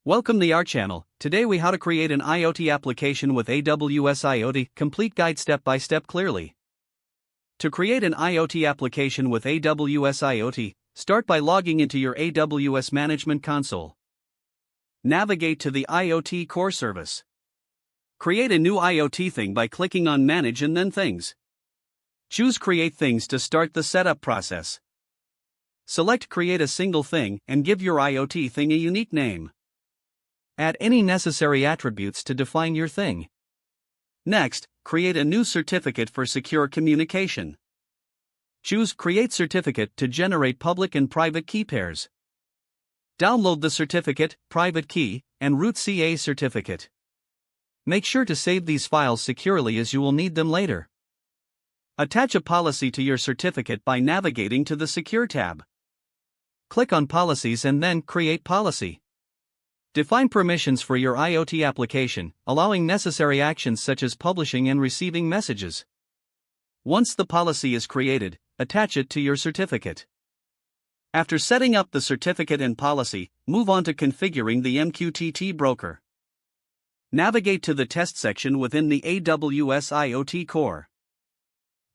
Welcome to our channel. Today we how to create an IoT application with AWS IoT, complete guide step by step clearly. To create an IoT application with AWS IoT, start by logging into your AWS Management Console. Navigate to the IoT core service. Create a new IoT thing by clicking on Manage and then Things. Choose Create Things to start the setup process. Select Create a single thing and give your IoT thing a unique name. Add any necessary attributes to define your thing. Next, create a new certificate for secure communication. Choose Create Certificate to generate public and private key pairs. Download the certificate, private key, and root CA certificate. Make sure to save these files securely as you will need them later. Attach a policy to your certificate by navigating to the Secure tab. Click on Policies and then Create Policy. Define permissions for your IoT application, allowing necessary actions such as publishing and receiving messages. Once the policy is created, attach it to your certificate. After setting up the certificate and policy, move on to configuring the MQTT broker. Navigate to the test section within the AWS IoT core.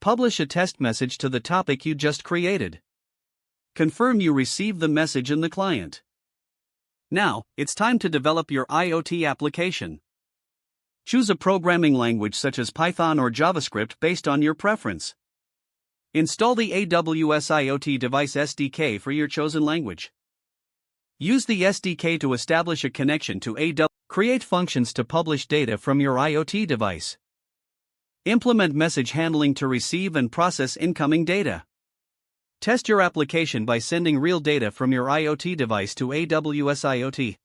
Publish a test message to the topic you just created. Confirm you received the message in the client. Now, it's time to develop your IoT application. Choose a programming language such as Python or JavaScript based on your preference. Install the AWS IoT Device SDK for your chosen language. Use the SDK to establish a connection to AWS. Create functions to publish data from your IoT device. Implement message handling to receive and process incoming data. Test your application by sending real data from your IoT device to AWS IoT.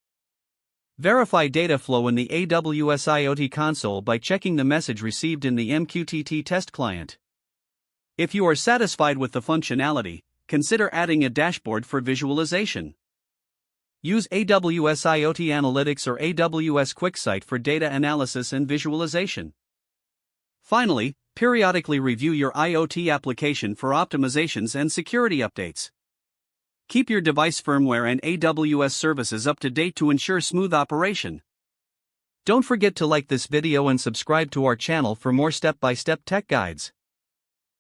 Verify data flow in the AWS IoT console by checking the message received in the MQTT test client. If you are satisfied with the functionality, consider adding a dashboard for visualization. Use AWS IoT Analytics or AWS QuickSight for data analysis and visualization. Finally, periodically review your IoT application for optimizations and security updates. Keep your device firmware and AWS services up to date to ensure smooth operation. Don't forget to like this video and subscribe to our channel for more step-by-step tech guides.